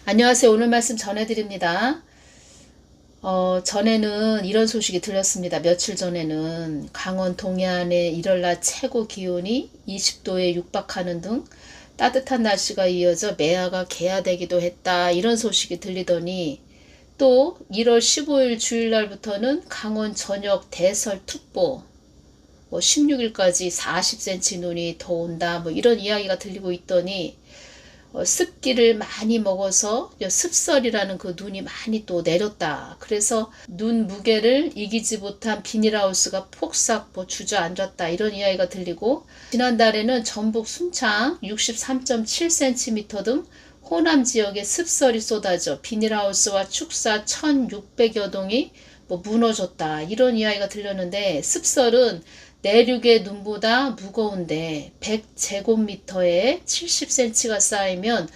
안녕하세요. 오늘 말씀 전해드립니다. 전에는 이런 소식이 들렸습니다. 며칠 전에는 강원 동해안의 이럴날 최고 기온이 20도에 육박하는 등 따뜻한 날씨가 이어져 매화가 개화되기도 했다. 이런 소식이 들리더니 또 1월 15일 주일날부터는 강원 전역 대설특보 16일까지 40cm 눈이 더 온다. 이런 이야기가 들리고 있더니 습기를 많이 먹어서 습설이라는 그 눈이 많이 또 내렸다. 그래서 눈 무게를 이기지 못한 비닐하우스가 폭삭 주저앉았다. 이런 이야기가 들리고, 지난달에는 전북 순창 63.7cm 등 호남 지역에 습설이 쏟아져 비닐하우스와 축사 1600여 동이 무너졌다. 이런 이야기가 들렸는데, 습설은 내륙의 눈보다 무거운데 100제곱미터에 70cm가 쌓이면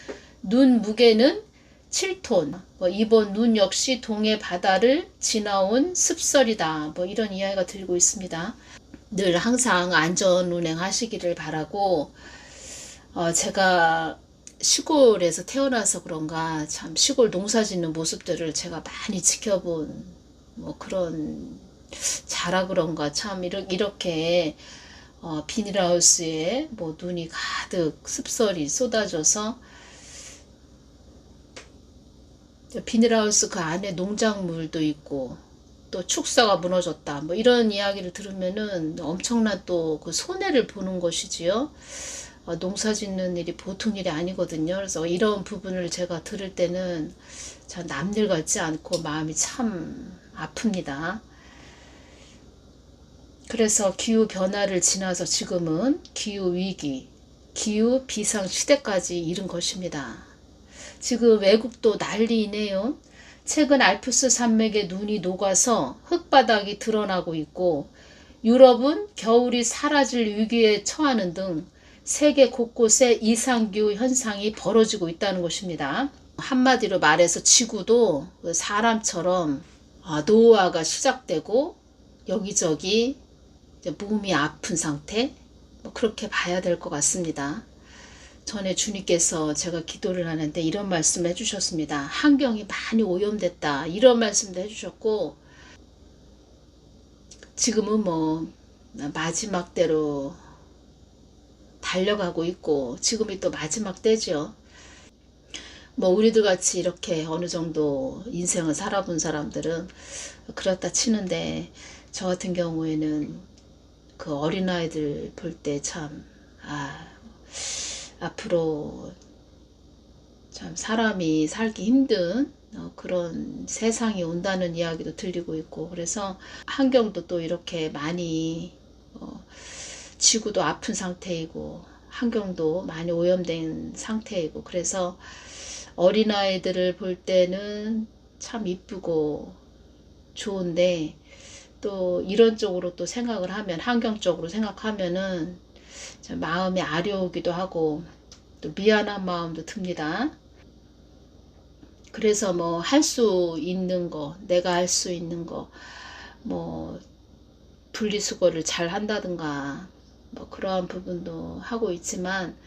눈 무게는 7톤. 이번 눈 역시 동해 바다를 지나온 습설이다. 이런 이야기가 들고 있습니다. 늘 항상 안전 운행하시기를 바라고, 제가 시골에서 태어나서 그런가 참 시골 농사 짓는 모습들을 제가 많이 지켜본 그런 자라 그런가 참 이렇게 비닐하우스에 눈이 가득 습설이 쏟아져서 비닐하우스 그 안에 농작물도 있고 또 축사가 무너졌다 이런 이야기를 들으면은 엄청난 또 그 손해를 보는 것이지요. 농사 짓는 일이 보통 일이 아니거든요. 그래서 이런 부분을 제가 들을 때는 참 남들 같지 않고 마음이 참 아픕니다. 그래서 기후 변화를 지나서 지금은 기후 위기, 기후 비상 시대까지 이른 것입니다. 지금 외국도 난리이네요. 최근 알프스 산맥에 눈이 녹아서 흙바닥이 드러나고 있고, 유럽은 겨울이 사라질 위기에 처하는 등 세계 곳곳에 이상기후 현상이 벌어지고 있다는 것입니다. 한마디로 말해서 지구도 사람처럼 노화가 시작되고 여기저기 몸이 아픈 상태, 그렇게 봐야 될 것 같습니다. 전에 주님께서 제가 기도를 하는데 이런 말씀을 해주셨습니다. 환경이 많이 오염됐다. 이런 말씀도 해주셨고, 지금은 마지막 때로 달려가고 있고, 지금이 또 마지막 때죠. 우리들 같이 이렇게 어느 정도 인생을 살아본 사람들은 그렇다 치는데, 저 같은 경우에는 그 어린아이들 볼 때 참, 앞으로 참 사람이 살기 힘든 그런 세상이 온다는 이야기도 들리고 있고, 그래서 환경도 또 이렇게 많이 지구도 아픈 상태이고 환경도 많이 오염된 상태이고, 그래서 어린아이들을 볼 때는 참 이쁘고 좋은데, 또 이런 쪽으로 또 생각을 하면, 환경적으로 생각하면은 마음이 아려오기도 하고 또 미안한 마음도 듭니다. 그래서 할 수 있는 거, 내가 할 수 있는 거, 분리수거를 잘 한다든가 그러한 부분도 하고 있지만,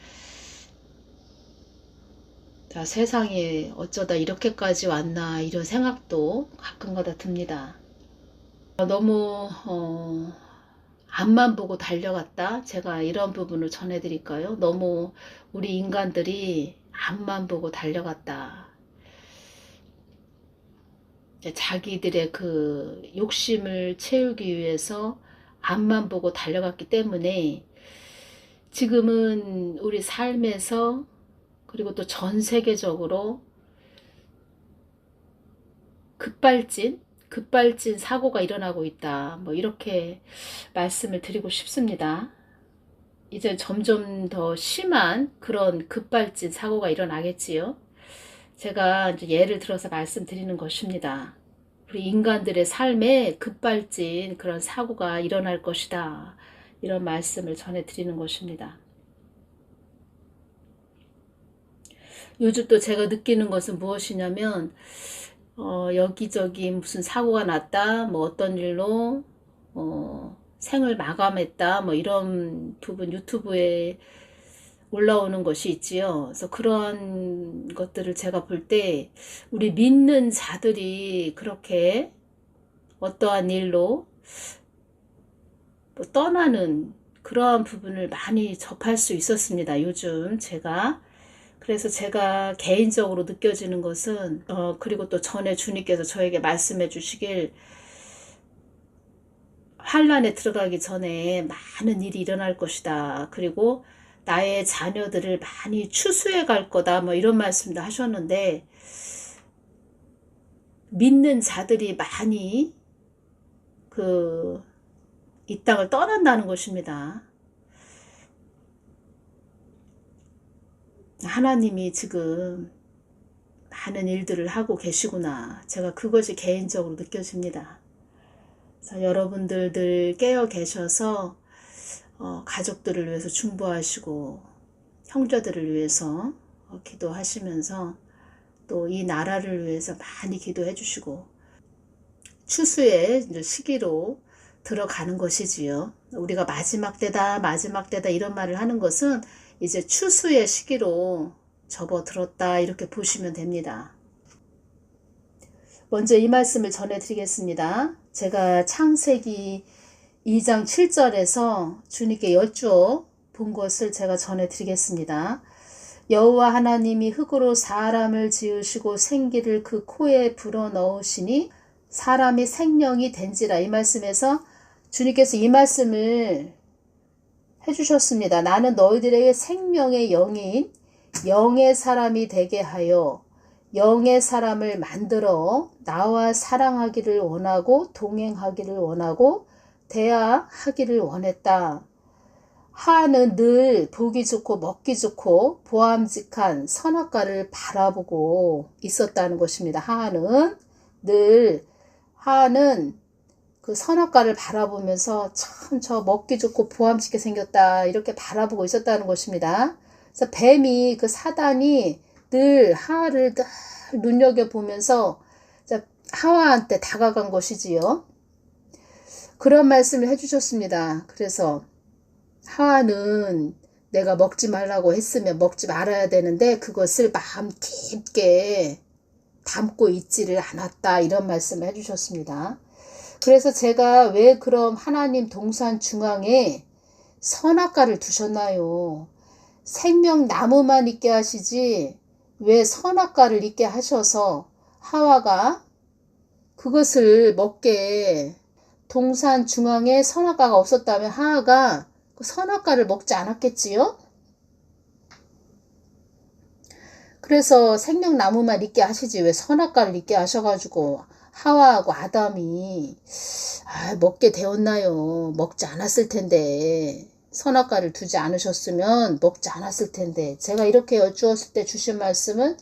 세상에 어쩌다 이렇게까지 왔나 이런 생각도 가끔가다 듭니다. 너무 앞만 보고 달려갔다. 제가 이런 부분을 전해드릴까요? 너무 우리 인간들이 앞만 보고 달려갔다. 자기들의 그 욕심을 채우기 위해서 앞만 보고 달려갔기 때문에 지금은 우리 삶에서, 그리고 또 전 세계적으로 급발진 사고가 일어나고 있다. 이렇게 말씀을 드리고 싶습니다. 이제 점점 더 심한 그런 급발진 사고가 일어나겠지요. 제가 이제 예를 들어서 말씀드리는 것입니다. 우리 인간들의 삶에 급발진 그런 사고가 일어날 것이다. 이런 말씀을 전해드리는 것입니다. 요즘 또 제가 느끼는 것은 무엇이냐면, 여기저기 무슨 사고가 났다, 어떤 일로 생을 마감했다, 이런 부분 유튜브에 올라오는 것이 있지요. 그래서 그런 것들을 제가 볼 때 우리 믿는 자들이 그렇게 어떠한 일로 뭐 떠나는 그러한 부분을 많이 접할 수 있었습니다. 요즘 제가. 그래서 제가 개인적으로 느껴지는 것은 그리고 또 전에 주님께서 저에게 말씀해 주시길 환란에 들어가기 전에 많은 일이 일어날 것이다. 그리고 나의 자녀들을 많이 추수해 갈 거다. 뭐 이런 말씀도 하셨는데 믿는 자들이 많이 이 땅을 떠난다는 것입니다. 하나님이 지금 많은 일들을 하고 계시구나. 제가 그것이 개인적으로 느껴집니다. 그래서 여러분들 늘 깨어 계셔서 가족들을 위해서 중보하시고 형제들을 위해서 기도하시면서 또 이 나라를 위해서 많이 기도해 주시고 추수의 시기로 들어가는 것이지요. 우리가 마지막 때다 마지막 때다 이런 말을 하는 것은 이제 추수의 시기로 접어들었다 이렇게 보시면 됩니다. 먼저 이 말씀을 전해드리겠습니다. 제가 창세기 2장 7절에서 주님께 여쭈어 본 것을 제가 전해드리겠습니다. 여호와 하나님이 흙으로 사람을 지으시고 생기를 그 코에 불어넣으시니 사람이 생명이 된지라. 이 말씀에서 주님께서 이 말씀을 해주셨습니다. 나는 너희들에게 생명의 영인 영의 사람이 되게 하여 영의 사람을 만들어 나와 사랑하기를 원하고 동행하기를 원하고 대화하기를 원했다. 하는 늘 보기 좋고 먹기 좋고 보암직한 선악과를 바라보고 있었다는 것입니다. 하는 그 선악과를 바라보면서 참 저 먹기 좋고 보암직게 생겼다 이렇게 바라보고 있었다는 것입니다. 그래서 뱀이 그 사단이 늘 하와를 늘 눈여겨보면서 하와한테 다가간 것이지요. 그런 말씀을 해주셨습니다. 그래서 하와는 내가 먹지 말라고 했으면 먹지 말아야 되는데 그것을 마음 깊게 담고 있지를 않았다 이런 말씀을 해주셨습니다. 그래서 제가 왜 그럼 하나님 동산 중앙에 선악과를 두셨나요? 생명나무만 있게 하시지 왜 선악과를 있게 하셔서 하와가 그것을 먹게 동산 중앙에 선악과가 없었다면 하와가 그 선악과를 먹지 않았겠지요? 그래서 생명나무만 있게 하시지 왜 선악과를 있게 하셔가지고 하와하고 아담이 먹게 되었나요? 먹지 않았을 텐데 선악과를 두지 않으셨으면 먹지 않았을 텐데 제가 이렇게 여쭈었을 때 주신 말씀은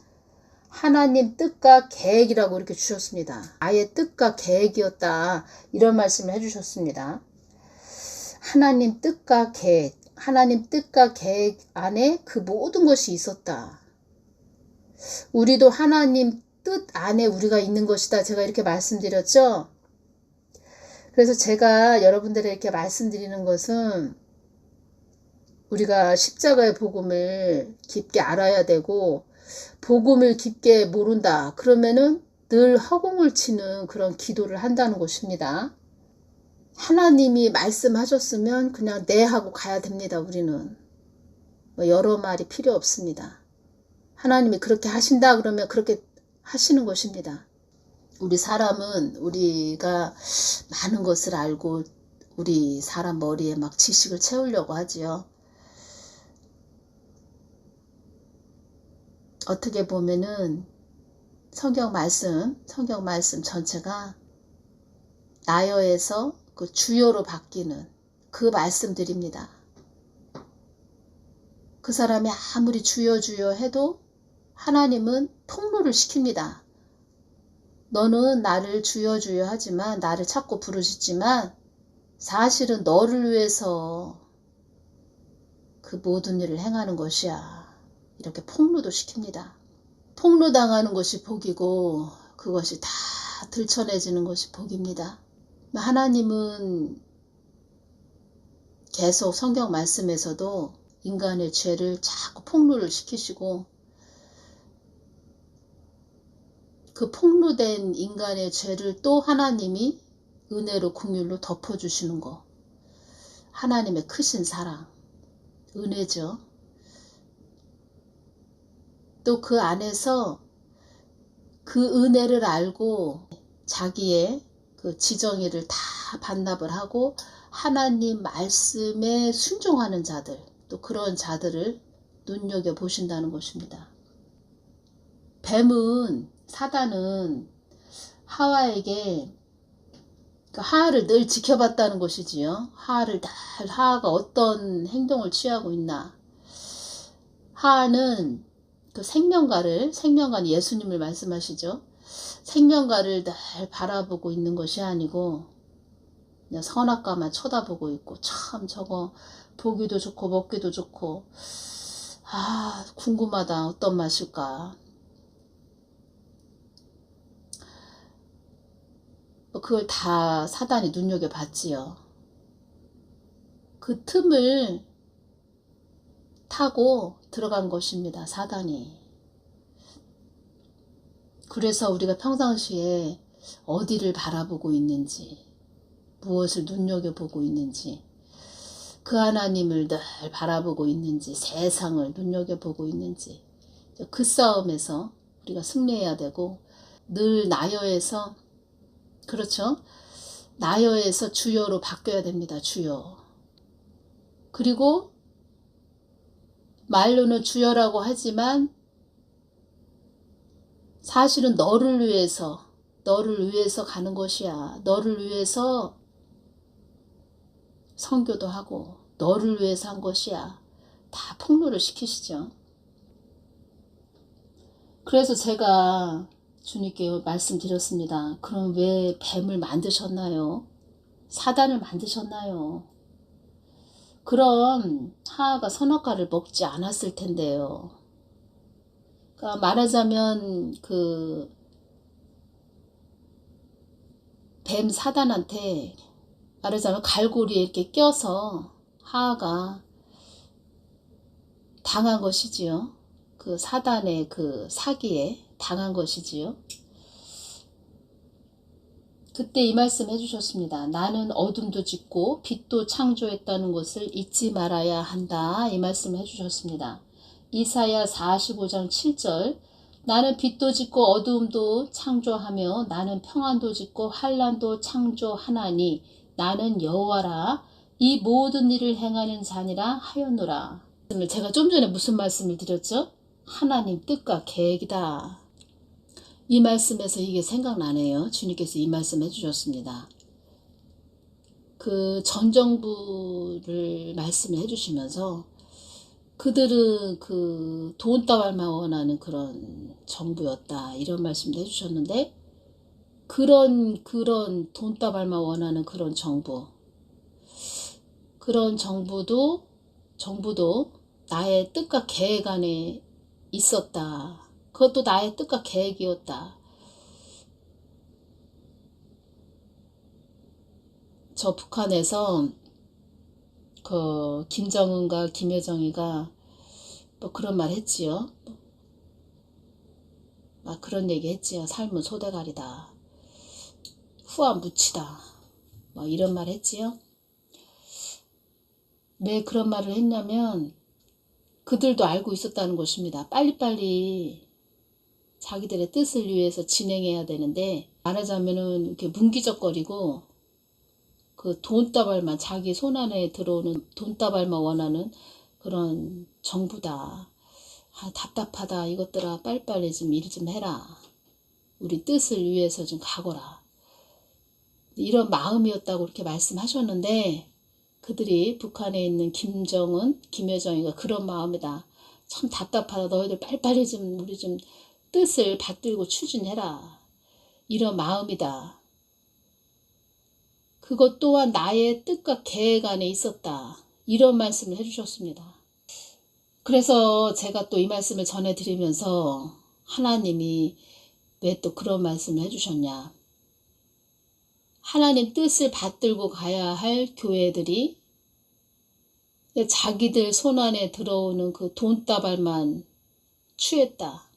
하나님 뜻과 계획이라고 이렇게 주셨습니다. 아예 뜻과 계획이었다 이런 말씀을 해주셨습니다. 하나님 뜻과 계획 안에 그 모든 것이 있었다. 우리도 하나님 뜻 안에 우리가 있는 것이다. 제가 이렇게 말씀드렸죠. 그래서 제가 여러분들에게 이렇게 말씀드리는 것은 우리가 십자가의 복음을 깊게 알아야 되고 복음을 깊게 모른다. 그러면은 늘 허공을 치는 그런 기도를 한다는 것입니다. 하나님이 말씀하셨으면 그냥 네 하고 가야 됩니다. 우리는 뭐 여러 말이 필요 없습니다. 하나님이 그렇게 하신다 그러면 그렇게 하시는 것입니다. 우리 사람은 우리가 많은 것을 알고 우리 사람 머리에 막 지식을 채우려고 하지요. 어떻게 보면은 성경 말씀 전체가 나여에서 그 주요로 바뀌는 그 말씀들입니다. 그 사람이 아무리 주여 해도 하나님은 통로를 시킵니다. 너는 나를 주여 하지만 나를 찾고 부르시지만 사실은 너를 위해서 그 모든 일을 행하는 것이야. 이렇게 폭로도 시킵니다. 폭로당하는 것이 복이고 그것이 다 들춰내지는 것이 복입니다. 하나님은 계속 성경 말씀에서도 인간의 죄를 자꾸 폭로를 시키시고, 그 폭로된 인간의 죄를 또 하나님이 은혜로 긍휼로 덮어주시는 거. 하나님의 크신 사랑, 은혜죠. 또 그 안에서 그 은혜를 알고 자기의 그 지정의를 다 반납을 하고 하나님 말씀에 순종하는 자들, 또 그런 자들을 눈여겨보신다는 것입니다. 뱀은, 사단은 하와에게 하하를 늘 지켜봤다는 것이지요. 하하가 어떤 행동을 취하고 있나. 하하는 그 생명가는 예수님을 말씀하시죠. 생명가를 늘 바라보고 있는 것이 아니고 그냥 선악과만 쳐다보고 있고, 참 저거 보기도 좋고 먹기도 좋고, 궁금하다, 어떤 맛일까. 그걸 다 사단이 눈여겨봤지요. 그 틈을 타고 들어간 것입니다, 사단이. 그래서 우리가 평상시에 어디를 바라보고 있는지, 무엇을 눈여겨보고 있는지, 그 하나님을 늘 바라보고 있는지, 세상을 눈여겨보고 있는지, 그 싸움에서 우리가 승리해야 되고, 늘 나여에서, 그렇죠? 나여에서 주여로 바뀌어야 됩니다. 주여. 그리고 말로는 주여라고 하지만 사실은 너를 위해서 가는 것이야. 너를 위해서 선교도 하고 너를 위해서 한 것이야. 다 폭로를 시키시죠. 그래서 제가 주님께 말씀드렸습니다. 그럼 왜 뱀을 만드셨나요? 사단을 만드셨나요? 그럼 하하가 선악과를 먹지 않았을 텐데요. 그러니까 말하자면 그 뱀 사단한테 말하자면 갈고리에 이렇게 껴서 하하가 당한 것이지요. 그 사단의 그 사기에 당한 것이지요. 그때 이 말씀 해주셨습니다. 나는 어둠도 짓고 빛도 창조했다는 것을 잊지 말아야 한다. 이 말씀 해주셨습니다. 이사야 45장 7절 나는 빛도 짓고 어두움도 창조하며 나는 평안도 짓고 환난도 창조하나니 나는 여호와라 이 모든 일을 행하는 자니라 하였노라. 제가 좀 전에 무슨 말씀을 드렸죠? 하나님 뜻과 계획이다. 이 말씀에서 이게 생각나네요. 주님께서 이 말씀 해주셨습니다. 그 전 정부를 말씀을 해주시면서 그들은 그 돈다발만 원하는 그런 정부였다. 이런 말씀도 해주셨는데 그런 돈다발만 원하는 그런 정부도 나의 뜻과 계획 안에 있었다. 그것도 나의 뜻과 계획이었다. 저 북한에서 그 김정은과 김여정이가 뭐 그런 말 했지요. 막 그런 얘기 했지요. 삶은 소대가리다. 후와 무치다. 뭐 이런 말 했지요. 왜 그런 말을 했냐면 그들도 알고 있었다는 것입니다. 빨리빨리 자기들의 뜻을 위해서 진행해야 되는데 말하자면은 이렇게 문기적거리고 그 돈다발만 자기 손 안에 들어오는 돈다발만 원하는 그런 정부다. 답답하다. 이것들아 빨리빨리 좀 일 좀 해라. 우리 뜻을 위해서 좀 가거라. 이런 마음이었다고 그렇게 말씀하셨는데 그들이 북한에 있는 김정은, 김여정이가 그런 마음이다. 참 답답하다. 너희들 빨리빨리 좀 우리 좀 뜻을 받들고 추진해라. 이런 마음이다. 그것 또한 나의 뜻과 계획 안에 있었다. 이런 말씀을 해주셨습니다. 그래서 제가 또 이 말씀을 전해드리면서 하나님이 왜 또 그런 말씀을 해주셨냐. 하나님 뜻을 받들고 가야 할 교회들이 자기들 손안에 들어오는 그 돈다발만 취했다.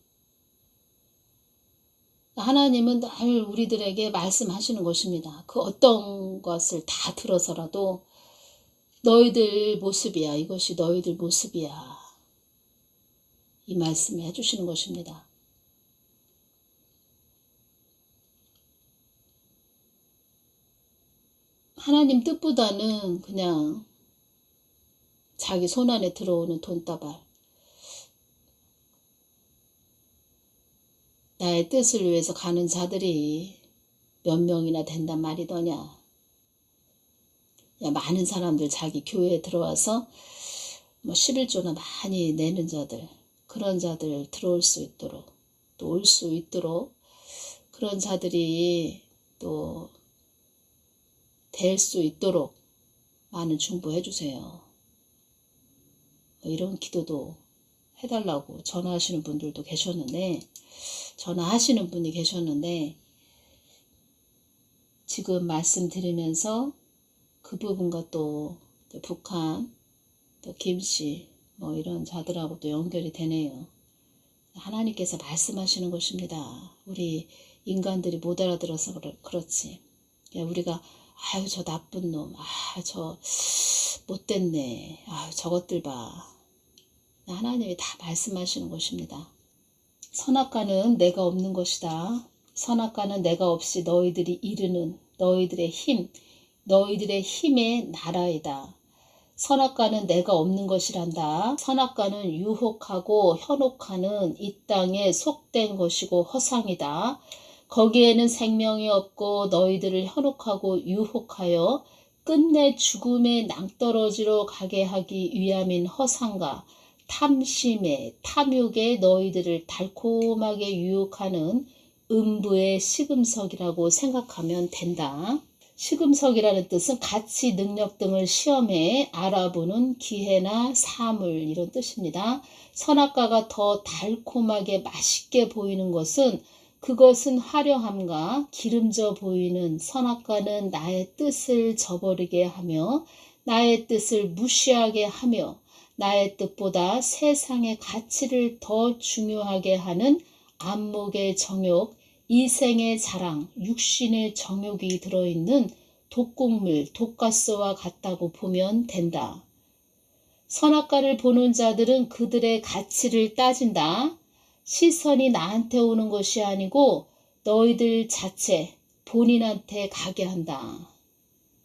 하나님은 늘 우리들에게 말씀하시는 것입니다. 그 어떤 것을 다 들어서라도 너희들 모습이야. 이것이 너희들 모습이야. 이 말씀을 해주시는 것입니다. 하나님 뜻보다는 그냥 자기 손안에 들어오는 돈다발, 나의 뜻을 위해서 가는 자들이 몇 명이나 된단 말이더냐. 야, 많은 사람들 자기 교회에 들어와서 11조나 많이 내는 자들, 그런 자들 들어올 수 있도록, 또 올 수 있도록, 그런 자들이 또 될 수 있도록 많은 중보해 주세요. 이런 기도도 해달라고 전화하시는 분들도 계셨는데, 전화하시는 분이 계셨는데, 지금 말씀드리면서 그 부분과 또 북한, 또 김씨, 이런 자들하고 또 연결이 되네요. 하나님께서 말씀하시는 것입니다. 우리 인간들이 못 알아들어서 그렇지. 우리가 아유 저 나쁜 놈, 저 못됐네, 저것들 봐. 하나님이 다 말씀하시는 것입니다. 선악과는 내가 없는 것이다. 선악과는 내가 없이 너희들이 이르는 너희들의 힘, 너희들의 힘의 나라이다. 선악과는 내가 없는 것이란다. 선악과는 유혹하고 현혹하는 이 땅에 속된 것이고 허상이다. 거기에는 생명이 없고 너희들을 현혹하고 유혹하여 끝내 죽음의 낭떠러지로 가게 하기 위함인 허상과 탐심에 탐욕에 너희들을 달콤하게 유혹하는 음부의 시금석이라고 생각하면 된다. 시금석이라는 뜻은 가치, 능력 등을 시험해 알아보는 기회나 사물, 이런 뜻입니다. 선악과가 더 달콤하게 맛있게 보이는 것은 그것은 화려함과 기름져 보이는, 선악과는 나의 뜻을 저버리게 하며 나의 뜻을 무시하게 하며 나의 뜻보다 세상의 가치를 더 중요하게 하는 안목의 정욕, 이생의 자랑, 육신의 정욕이 들어있는 독곡물, 독가스와 같다고 보면 된다. 선악과를 보는 자들은 그들의 가치를 따진다. 시선이 나한테 오는 것이 아니고 너희들 자체, 본인한테 가게 한다.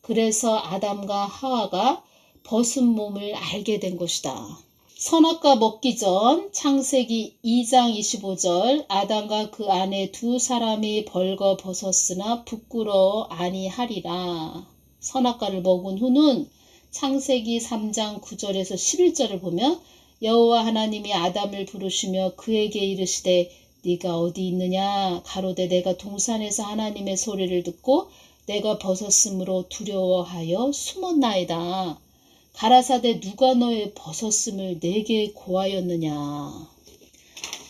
그래서 아담과 하와가 벗은 몸을 알게 된 것이다. 선악과 먹기 전 창세기 2장 25절, 아담과 그 아내 두 사람이 벌거 벗었으나 부끄러워 아니하리라. 선악과를 먹은 후는 창세기 3장 9절에서 11절을 보면 여호와 하나님이 아담을 부르시며 그에게 이르시되 네가 어디 있느냐. 가로되 내가 동산에서 하나님의 소리를 듣고 내가 벗었으므로 두려워하여 숨었나이다. 가라사대 누가 너의 벗었음을 내게 고하였느냐.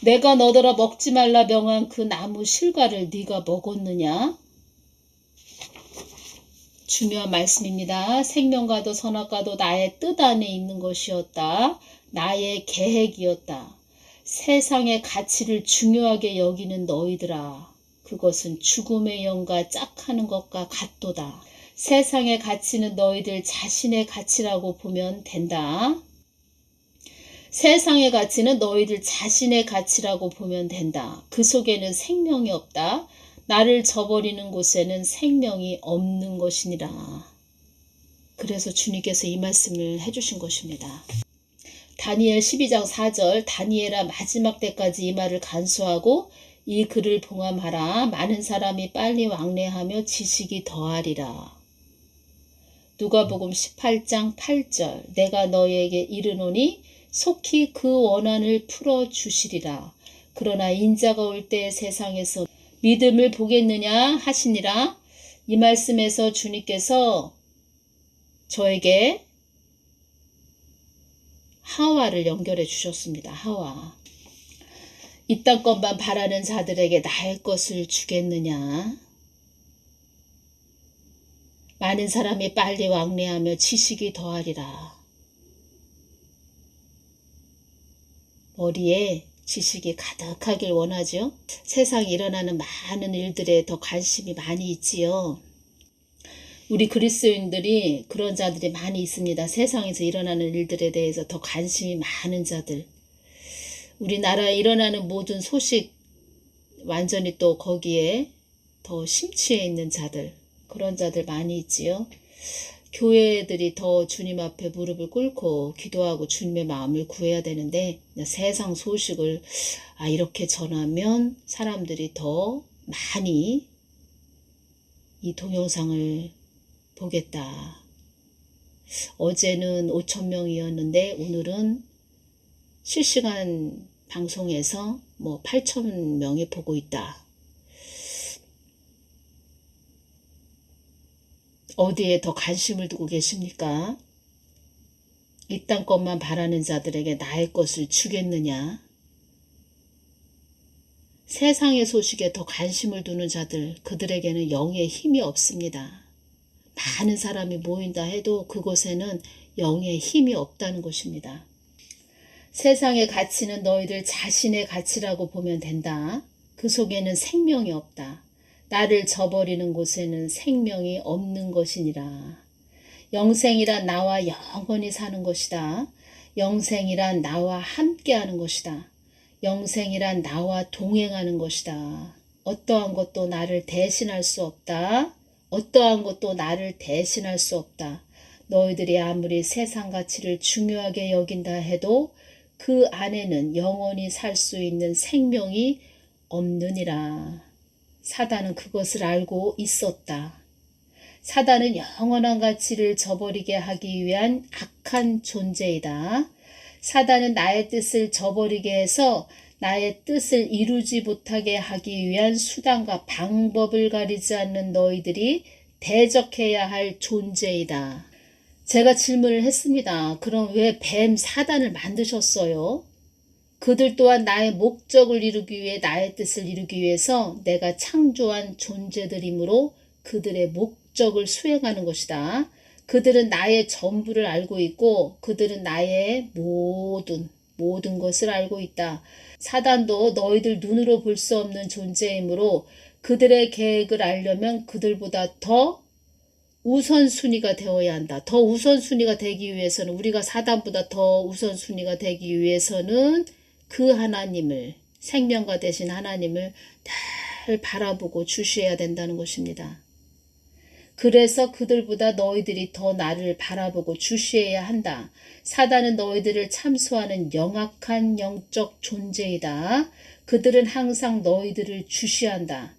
내가 너더러 먹지 말라 명한 그 나무 실과를 네가 먹었느냐. 중요한 말씀입니다. 생명과도 선악과도 나의 뜻 안에 있는 것이었다. 나의 계획이었다. 세상의 가치를 중요하게 여기는 너희들아, 그것은 죽음의 영과 짝하는 것과 같도다. 세상의 가치는 너희들 자신의 가치라고 보면 된다. 세상의 가치는 너희들 자신의 가치라고 보면 된다. 그 속에는 생명이 없다. 나를 저버리는 곳에는 생명이 없는 것이니라. 그래서 주님께서 이 말씀을 해주신 것입니다. 다니엘 12장 4절, 다니엘아 마지막 때까지 이 말을 간수하고 이 글을 봉함하라. 많은 사람이 빨리 왕래하며 지식이 더하리라. 누가복음 18장 8절, 내가 너희에게 이르노니 속히 그 원한을 풀어주시리라. 그러나 인자가 올 때 세상에서 믿음을 보겠느냐 하시니라. 이 말씀에서 주님께서 저에게 하와를 연결해 주셨습니다. 하와. 이 땅 것만 바라는 자들에게 나의 것을 주겠느냐. 많은 사람이 빨리 왕래하며 지식이 더하리라. 머리에 지식이 가득하길 원하죠. 세상에 일어나는 많은 일들에 더 관심이 많이 있지요. 우리 그리스도인들이 그런 자들이 많이 있습니다. 세상에서 일어나는 일들에 대해서 더 관심이 많은 자들. 우리나라에 일어나는 모든 소식 완전히 또 거기에 더 심취해 있는 자들, 그런 자들 많이 있지요. 교회들이 더 주님 앞에 무릎을 꿇고 기도하고 주님의 마음을 구해야 되는데 세상 소식을 이렇게 전하면 사람들이 더 많이 이 동영상을 보겠다. 어제는 5,000명이었는데 오늘은 실시간 방송에서 8,000명이 보고 있다. 어디에 더 관심을 두고 계십니까? 이 땅 것만 바라는 자들에게 나의 것을 주겠느냐? 세상의 소식에 더 관심을 두는 자들, 그들에게는 영의 힘이 없습니다. 많은 사람이 모인다 해도 그곳에는 영의 힘이 없다는 것입니다. 세상의 가치는 너희들 자신의 가치라고 보면 된다. 그 속에는 생명이 없다. 나를 저버리는 곳에는 생명이 없는 것이니라. 영생이란 나와 영원히 사는 것이다. 영생이란 나와 함께하는 것이다. 영생이란 나와 동행하는 것이다. 어떠한 것도 나를 대신할 수 없다. 어떠한 것도 나를 대신할 수 없다. 너희들이 아무리 세상 가치를 중요하게 여긴다 해도 그 안에는 영원히 살 수 있는 생명이 없느니라. 사단은 그것을 알고 있었다. 사단은 영원한 가치를 저버리게 하기 위한 악한 존재이다. 사단은 나의 뜻을 저버리게 해서 나의 뜻을 이루지 못하게 하기 위한 수단과 방법을 가리지 않는 너희들이 대적해야 할 존재이다. 제가 질문을 했습니다. 그럼 왜 뱀 사단을 만드셨어요? 그들 또한 나의 목적을 이루기 위해 나의 뜻을 이루기 위해서 내가 창조한 존재들이므로 그들의 목적을 수행하는 것이다. 그들은 나의 전부를 알고 있고 그들은 나의 모든 것을 알고 있다. 사단도 너희들 눈으로 볼 수 없는 존재이므로 그들의 계획을 알려면 그들보다 더 우선순위가 되어야 한다. 더 우선순위가 되기 위해서는 우리가 사단보다 더 우선순위가 되기 위해서는 그 하나님을 생명과 되신 하나님을 늘 바라보고 주시해야 된다는 것입니다. 그래서 그들보다 너희들이 더 나를 바라보고 주시해야 한다. 사단은 너희들을 참소하는 영악한 영적 존재이다. 그들은 항상 너희들을 주시한다.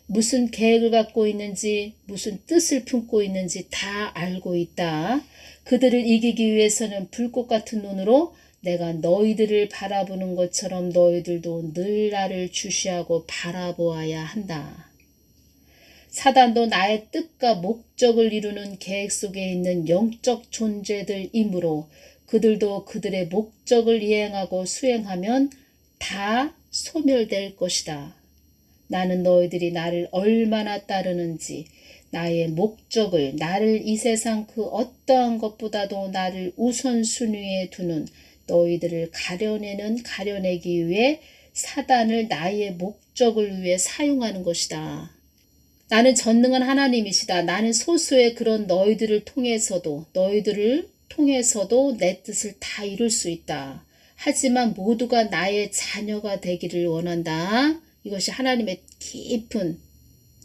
무슨 계획을 갖고 있는지 무슨 뜻을 품고 있는지 다 알고 있다. 그들을 이기기 위해서는 불꽃 같은 눈으로 내가 너희들을 바라보는 것처럼 너희들도 늘 나를 주시하고 바라보아야 한다. 사단도 나의 뜻과 목적을 이루는 계획 속에 있는 영적 존재들이므로 그들도 그들의 목적을 이행하고 수행하면 다 소멸될 것이다. 나는 너희들이 나를 얼마나 따르는지 나의 목적을 나를 이 세상 그 어떠한 것보다도 나를 우선순위에 두는 너희들을 가려내기 위해 사단을 나의 목적을 위해 사용하는 것이다. 나는 전능한 하나님이시다. 나는 소수의 그런 너희들을 통해서도 내 뜻을 다 이룰 수 있다. 하지만 모두가 나의 자녀가 되기를 원한다. 이것이 하나님의 깊은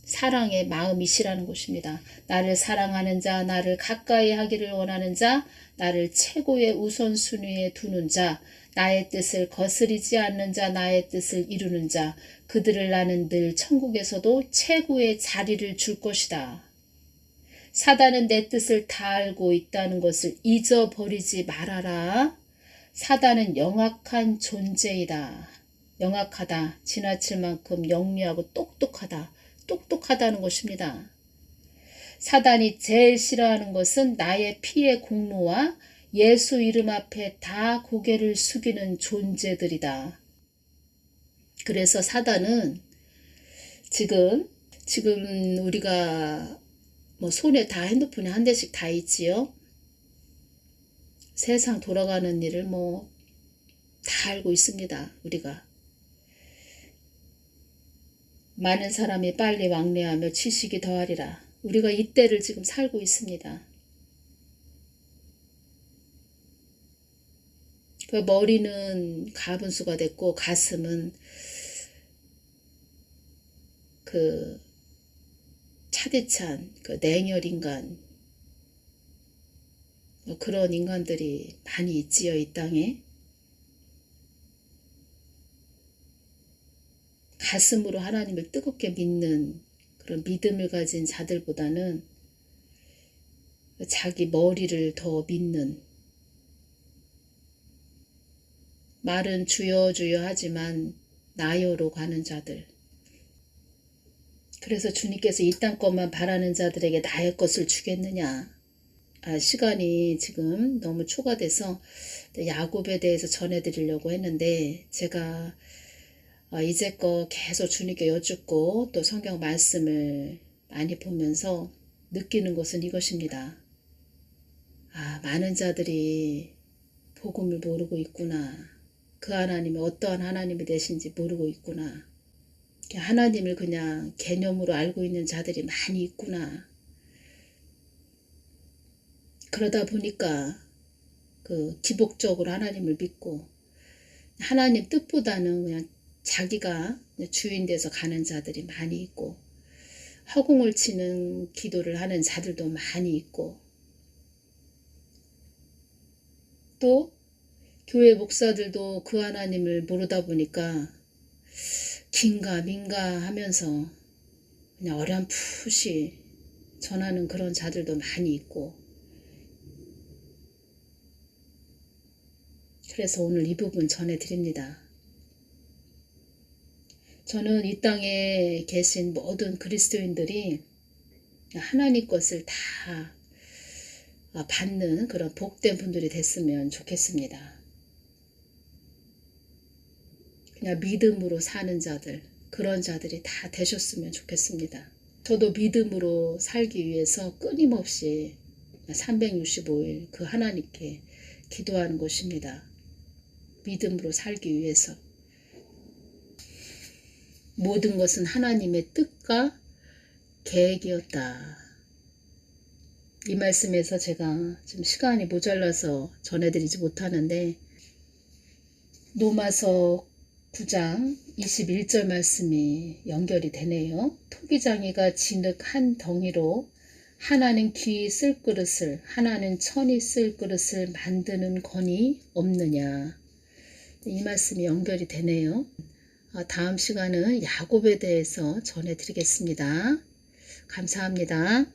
사랑의 마음이시라는 것입니다. 나를 사랑하는 자, 나를 가까이 하기를 원하는 자, 나를 최고의 우선순위에 두는 자, 나의 뜻을 거스리지 않는 자, 나의 뜻을 이루는 자, 그들을 나는 늘 천국에서도 최고의 자리를 줄 것이다. 사단은 내 뜻을 다 알고 있다는 것을 잊어버리지 말아라. 사단은 영악한 존재이다. 영악하다, 지나칠 만큼 영리하고 똑똑하다는 것입니다. 사단이 제일 싫어하는 것은 나의 피의 공로와 예수 이름 앞에 다 고개를 숙이는 존재들이다. 그래서 사단은 지금 우리가 손에 다 핸드폰에 한 대씩 다 있지요. 세상 돌아가는 일을 다 알고 있습니다. 우리가. 많은 사람이 빨리 왕래하며 지식이 더하리라. 우리가 이때를 지금 살고 있습니다. 그 머리는 가분수가 됐고 가슴은 그 차디찬 그 냉혈인간, 그런 인간들이 많이 있지요, 이 땅에. 가슴으로 하나님을 뜨겁게 믿는 그런 믿음을 가진 자들보다는 자기 머리를 더 믿는, 말은 주여 주여 하지만 나여로 가는 자들. 그래서 주님께서 이 땅 것만 바라는 자들에게 나의 것을 주겠느냐. 시간이 지금 너무 초과돼서 야곱에 대해서 전해드리려고 했는데, 제가 이제껏 계속 주님께 여쭙고 또 성경 말씀을 많이 보면서 느끼는 것은 이것입니다. 많은 자들이 복음을 모르고 있구나. 그 하나님이 어떠한 하나님이 되신지 모르고 있구나. 하나님을 그냥 개념으로 알고 있는 자들이 많이 있구나. 그러다 보니까 그 기복적으로 하나님을 믿고 하나님 뜻보다는 그냥 자기가 주인 돼서 가는 자들이 많이 있고, 허공을 치는 기도를 하는 자들도 많이 있고, 또 교회 목사들도 그 하나님을 모르다 보니까 긴가 민가 하면서 그냥 어렴풋이 전하는 그런 자들도 많이 있고, 그래서 오늘 이 부분 전해드립니다. 저는 이 땅에 계신 모든 그리스도인들이 하나님 것을 다 받는 그런 복된 분들이 됐으면 좋겠습니다. 그냥 믿음으로 사는 자들, 그런 자들이 다 되셨으면 좋겠습니다. 저도 믿음으로 살기 위해서 끊임없이 365일 그 하나님께 기도하는 것입니다. 믿음으로 살기 위해서. 모든 것은 하나님의 뜻과 계획이었다. 이 말씀에서 제가 지금 시간이 모자라서 전해드리지 못하는데, 로마서 9장 21절 말씀이 연결이 되네요. 토기장이가 진흙 한 덩이로 하나는 귀 쓸 그릇을, 하나는 천이 쓸 그릇을 만드는 권이 없느냐. 이 말씀이 연결이 되네요. 다음 시간은 야곱에 대해서 전해드리겠습니다. 감사합니다.